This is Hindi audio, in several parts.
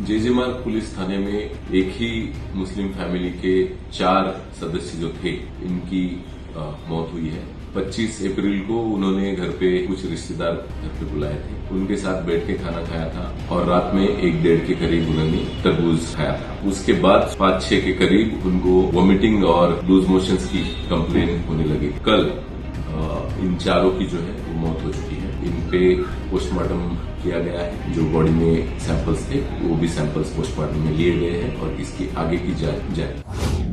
जे मार्ग पुलिस थाने में एक ही मुस्लिम फैमिली के 4 सदस्य जो थे, इनकी मौत हुई है। 25 अप्रैल को उन्होंने घर पे कुछ रिश्तेदार घर पे बुलाए थे, उनके साथ बैठ के खाना खाया था और रात में 1-1:30 के करीब उन्होंने तरबूज खाया था। उसके बाद 5-6 के करीब उनको वॉमिटिंग और लूज मोशंस की कंप्लेन होने लगी। कल इन चारों की जो है वो मौत हो चुकी है। इन पे पोस्टमार्टम किया गया है। जो बॉडी में सैंपल्स थे वो भी सैंपल्स पोस्टमार्टम में लिए गए हैं और इसकी आगे की जांच जारी।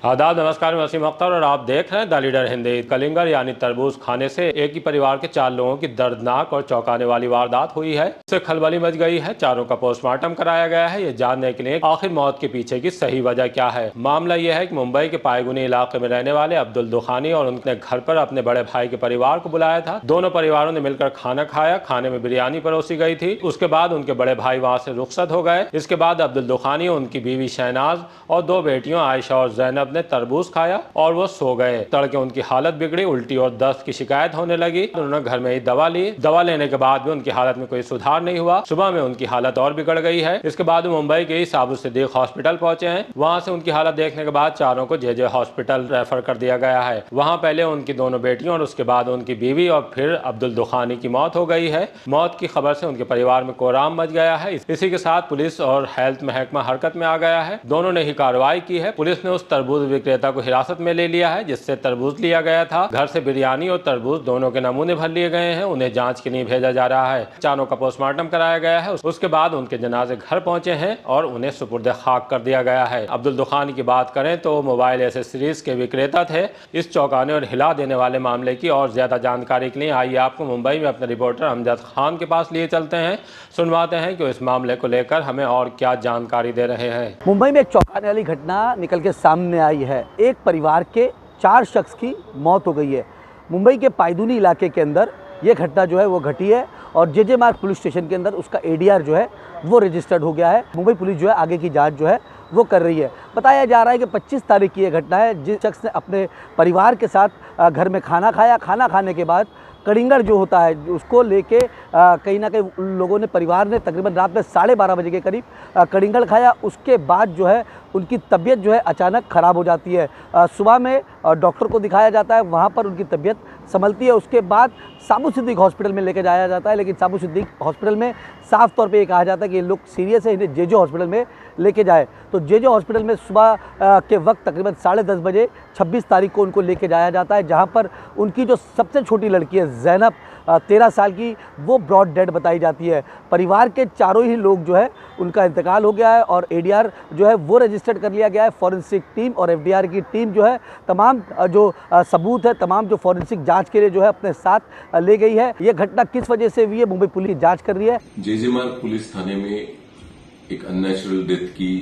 आदाब, नमस्कार, मैं वसीम अख्तर और आप देख रहे हैं द लीडर हिंदी। कलिंगर यानी तरबूज खाने से एक ही परिवार के 4 लोगों की दर्दनाक और चौंकाने वाली वारदात हुई है। इससे खलबली मच गई है। चारों का पोस्टमार्टम कराया गया है, ये जानने के लिए आखिर मौत के पीछे की सही वजह क्या है। मामला यह है कि मुंबई के पायगुनी इलाके में रहने वाले अब्दुल दुखानी और उनके घर पर अपने बड़े भाई के परिवार को बुलाया था। दोनों परिवारों ने मिलकर खाना खाया। खाने में बिरयानी परोसी गई थी। उसके बाद उनके बड़े भाई वहां से रुखसत हो गए। इसके बाद अब्दुल दुखानी, उनकी बीवी शहनाज और 2 बेटियों आयशा और जैनब ने तरबूज खाया और वो सो गए। तड़के उनकी हालत बिगड़ी, उल्टी और दस्त की शिकायत होने लगी। उन्होंने घर में ही दवा ली। दवा लेने के बाद भी उनकी हालत में कोई सुधार नहीं हुआ। सुबह में उनकी हालत और बिगड़ गई है। इसके बाद मुंबई के साबु सिद्दीक हॉस्पिटल पहुंचे हैं। वहां से उनकी हालत देखने के बाद चारों को जे हॉस्पिटल रेफर कर दिया गया है। वहां पहले उनकी दोनों बेटियों और उसके बाद उनकी बीवी और फिर अब्दुल दुखानी की मौत हो गई है। मौत की खबर से उनके परिवार में कोहराम मच गया है। इसी के साथ पुलिस और हेल्थ महकमा हरकत में आ गया है। दोनों ने ही कार्रवाई की है। पुलिस ने उस तरबूज विक्रेता को हिरासत में ले लिया है जिससे तरबूज लिया गया था। घर से बिरयानी और तरबूज दोनों के नमूने भर लिए गए हैं। उन्हें जांच के लिए भेजा जा रहा है। चारों का पोस्टमार्टम कराया गया है। उसके बाद उनके जनाजे घर पहुंचे हैं और उन्हें सुपुर्द खाक कर दिया गया है। अब्दुल दुखानी की बात करें तो मोबाइल एसेसरीज के विक्रेता थे। इस चौंकाने और हिला देने वाले मामले की और ज्यादा जानकारी के लिए आइए आपको मुंबई में अपने रिपोर्टर अमजद खान के पास लिए चलते हैं। सुनवाते हैं कि इस मामले को लेकर हमें और क्या जानकारी दे रहे हैं। मुंबई में एक चौंकाने वाली घटना निकल के सामने आई है। एक परिवार के 4 शख्स की मौत हो गई है। मुंबई के पायदुनी इलाके के अंदर ये घटना जो है वो घटी है और जे मार्ग पुलिस स्टेशन के अंदर उसका ADR जो है वो रजिस्टर्ड हो गया है। मुंबई पुलिस जो है आगे की जांच जो है वो कर रही है। बताया जा रहा है कि 25 तारीख की ये घटना है। जिस शख्स ने अपने परिवार के साथ घर में खाना खाया, खाना खाने के बाद कड़िंगर जो होता है उसको लेके कहीं ना कहीं उन लोगों ने, परिवार ने तकरीबन रात में 12:30 बजे के करीब कड़िंगर खाया। उसके बाद जो है उनकी तबीयत जो है अचानक ख़राब हो जाती है। सुबह में डॉक्टर को दिखाया जाता है, वहाँ पर उनकी तबीयत संभलती है। उसके बाद साबु सिद्दीक हॉस्पिटल में लेके जाया जाता है, लेकिन साबु सिद्दीक हॉस्पिटल में साफ तौर पे ये कहा जाता है कि ये लोग सीरियस है, इन्हें जे हॉस्पिटल में लेके जाए। तो जे हॉस्पिटल में सुबह के वक्त तकरीबन 10:30 बजे 26 तारीख को उनको लेके जाया जाता है, जहाँ पर उनकी जो सबसे छोटी लड़की है जैनब 13 साल की, वो ब्रॉड डेड बताई जाती है। परिवार के चारों ही लोग जो है उनका इंतकाल हो गया है और ADR जो है वो रजिस्टर्ड कर लिया गया है। फॉरेंसिक टीम और FDR की टीम जो है तमाम जो सबूत है, तमाम जो फॉरेंसिक जांच के लिए जो है अपने साथ ले गई है। ये घटना किस वजह से हुई है मुंबई पुलिस जांच कर रही है। जे मार्ग पुलिस थाने में एक अननेचुरल डेथ की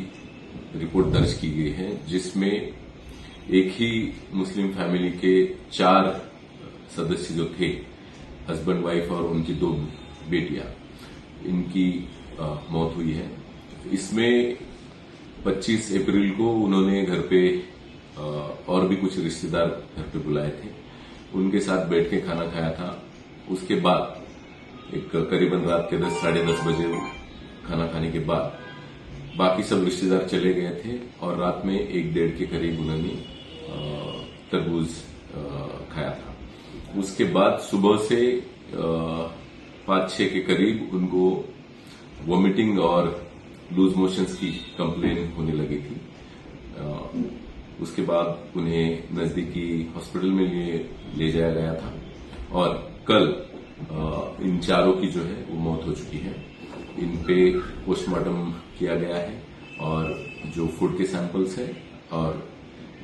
रिपोर्ट दर्ज की गई है, जिसमें एक ही मुस्लिम फैमिली के 4 सदस्य जो थे, हस्बैंड वाइफ और उनकी 2 बेटियां, इनकी मौत हुई है। इसमें 25 अप्रैल को उन्होंने घर पे और भी कुछ रिश्तेदार घर पे बुलाए थे, उनके साथ बैठ के खाना खाया था। उसके बाद एक करीबन रात के 10-10:30 बजे खाना खाने के बाद बाकी सब रिश्तेदार चले गए थे और रात में 1-1:30 के करीब उन्होंने तरबूज खाया था। उसके बाद सुबह से 5-6 के करीब उनको वॉमिटिंग और लूज मोशंस की कंप्लेन होने लगी थी। उसके बाद उन्हें नजदीकी हॉस्पिटल में ले जाया गया था और कल इन चारों की जो है वो मौत हो चुकी है। इन पे पोस्टमार्टम किया गया है और जो फूड के सैंपल्स है और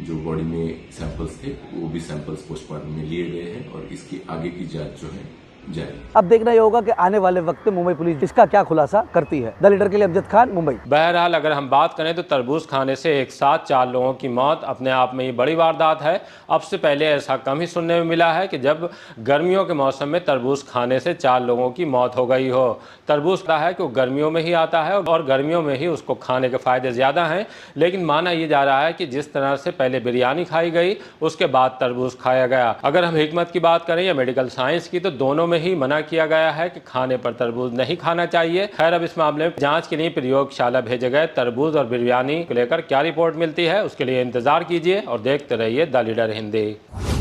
जो बॉडी में सैंपल्स थे वो भी सैंपल्स पोस्टमार्टम में लिए गए हैं और इसकी आगे की जांच जो है जारी। अब देखना ये होगा कि आने वाले वक्त में मुंबई पुलिस इसका क्या खुलासा करती है। द लीडर के लिए अमजद खान, मुंबई। बहरहाल अगर हम बात करें तो तरबूज खाने से एक साथ 4 लोगों की मौत अपने आप में ही बड़ी वारदात है। अब से पहले ऐसा कम ही सुनने में मिला है कि जब गर्मियों के मौसम में तरबूज खाने से 4 लोगों की मौत हो गई हो। तरबूज का है कि वो गर्मियों में ही आता है और गर्मियों में ही उसको खाने के फायदे ज़्यादा हैं, लेकिन माना यह जा रहा है कि जिस तरह से पहले बिरयानी खाई गई उसके बाद तरबूज खाया गया। अगर हम हिकमत की बात करें या मेडिकल साइंस की तो दोनों में में ही मना किया गया है कि खाने पर तरबूज नहीं खाना चाहिए। खैर, अब इस मामले में जांच के लिए प्रयोगशाला भेजे गए तरबूज और बिरयानी को लेकर क्या रिपोर्ट मिलती है, उसके लिए इंतजार कीजिए और देखते रहिए द लीडर हिंदी।